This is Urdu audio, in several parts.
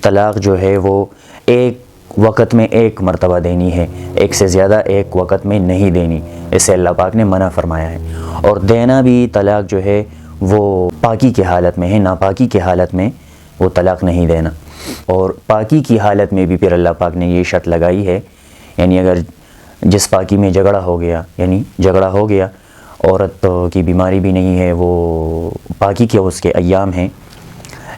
طلاق جو ہے وہ ایک وقت میں ایک مرتبہ دینی ہے، ایک سے زیادہ ایک وقت میں نہیں دینی، اسے اللہ پاک نے منع فرمایا ہے۔ اور دینا بھی طلاق جو ہے وہ پاکی کی حالت میں ہے، ناپاکی کی حالت میں وہ طلاق نہیں دینا۔ اور پاکی کی حالت میں بھی پھر اللہ پاک نے یہ شرط لگائی ہے، یعنی اگر جس پاکی میں جھگڑا ہو گیا، عورت کی بیماری بھی نہیں ہے، وہ پاکی کے اس کے ایام ہیں،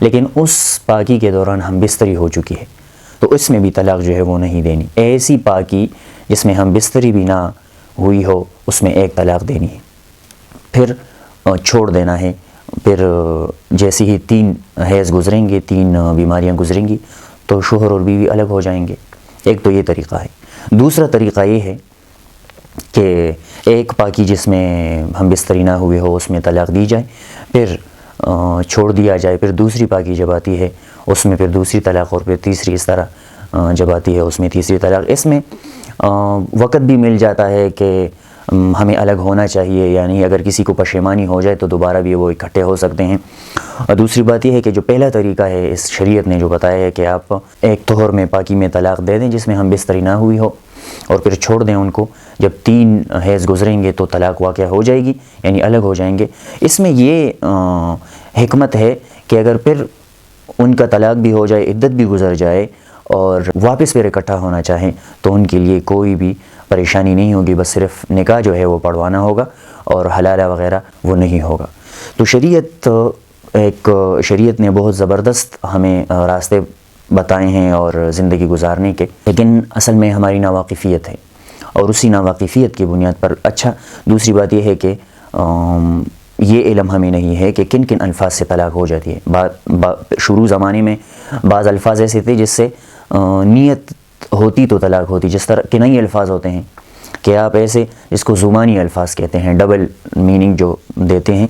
لیکن اس پاکی کے دوران ہم بستری ہو چکی ہے، تو اس میں بھی طلاق جو ہے وہ نہیں دینی۔ ایسی پاکی جس میں ہم بستری بھی نہ ہوئی ہو، اس میں ایک طلاق دینی ہے، پھر چھوڑ دینا ہے۔ پھر جیسے ہی 3 حیض گزریں گے، 3 بیماریاں گزریں گی، تو شوہر اور بیوی الگ ہو جائیں گے۔ ایک تو یہ طریقہ ہے۔ دوسرا طریقہ یہ ہے کہ ایک پاکی جس میں ہم بستری نہ ہوئے ہو، اس میں طلاق دی جائے، پھر چھوڑ دیا جائے، پھر دوسری پاکی جب آتی ہے اس میں پھر دوسری طلاق، اور پھر تیسری، اس طرح جب آتی ہے اس میں تیسری طلاق۔ اس میں وقت بھی مل جاتا ہے کہ ہمیں الگ ہونا چاہیے، یعنی اگر کسی کو پشیمانی ہو جائے تو دوبارہ بھی وہ اکٹھے ہو سکتے ہیں۔ اور دوسری بات یہ ہے کہ جو پہلا طریقہ ہے اس شریعت نے جو بتایا ہے کہ آپ ایک طہر میں پاکی میں طلاق دے دیں جس میں ہم بستری نہ ہوئی ہو، اور پھر چھوڑ دیں ان کو، جب 3 حیض گزریں گے تو طلاق واقع ہو جائے گی، یعنی الگ ہو جائیں گے۔ اس میں یہ حکمت ہے کہ اگر پھر ان کا طلاق بھی ہو جائے، عدت بھی گزر جائے، اور واپس پھر اکٹھا ہونا چاہیں تو ان کے لیے کوئی بھی پریشانی نہیں ہوگی، بس صرف نکاح جو ہے وہ پڑھوانا ہوگا اور حلالہ وغیرہ وہ نہیں ہوگا۔ تو شریعت نے بہت زبردست ہمیں راستے بتائے ہیں اور زندگی گزارنے کے، لیکن اصل میں ہماری ناواقفیت ہے، اور اسی ناواقفیت کی بنیاد پر دوسری بات یہ ہے کہ یہ علم ہمیں نہیں ہے کہ کن کن الفاظ سے طلاق ہو جاتی ہے۔ شروع زمانے میں بعض الفاظ ایسے تھے جس سے نیت ہوتی تو طلاق ہوتی، جس طرح کے نئی الفاظ ہوتے ہیں کہ آپ ایسے جس کو زبانی الفاظ کہتے ہیں، ڈبل میننگ جو دیتے ہیں،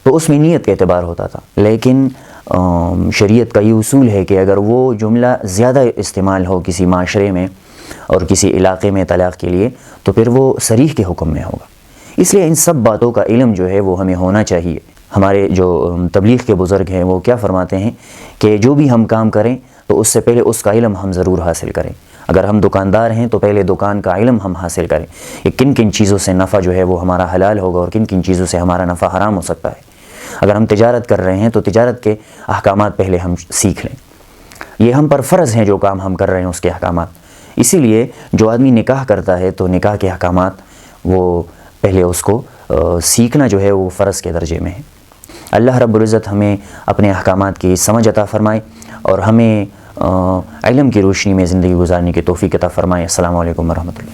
تو اس میں نیت کا اعتبار ہوتا تھا۔ لیکن شریعت کا یہ اصول ہے کہ اگر وہ جملہ زیادہ استعمال ہو کسی معاشرے میں اور کسی علاقے میں طلاق کے لیے، تو پھر وہ صریح کے حکم میں ہوگا۔ اس لیے ان سب باتوں کا علم جو ہے وہ ہمیں ہونا چاہیے۔ ہمارے جو تبلیغ کے بزرگ ہیں وہ کیا فرماتے ہیں کہ جو بھی ہم کام کریں تو اس سے پہلے اس کا علم ہم ضرور حاصل کریں۔ اگر ہم دکاندار ہیں تو پہلے دکان کا علم ہم حاصل کریں کہ کن کن چیزوں سے نفع جو ہے وہ ہمارا حلال ہوگا اور کن کن چیزوں سے ہمارا نفع حرام ہو سکتا ہے۔ اگر ہم تجارت کر رہے ہیں تو تجارت کے احکامات پہلے ہم سیکھ لیں، یہ ہم پر فرض ہیں، جو کام ہم کر رہے ہیں اس کے احکامات۔ اسی لیے جو آدمی نکاح کرتا ہے تو نکاح کے احکامات وہ پہلے اس کو سیکھنا جو ہے وہ فرض کے درجے میں ہے۔ اللہ رب العزت ہمیں اپنے احکامات کی سمجھ عطا فرمائے اور ہمیں علم کی روشنی میں زندگی گزارنے کی توفیق عطا فرمائے۔ السلام علیکم ورحمۃ اللہ۔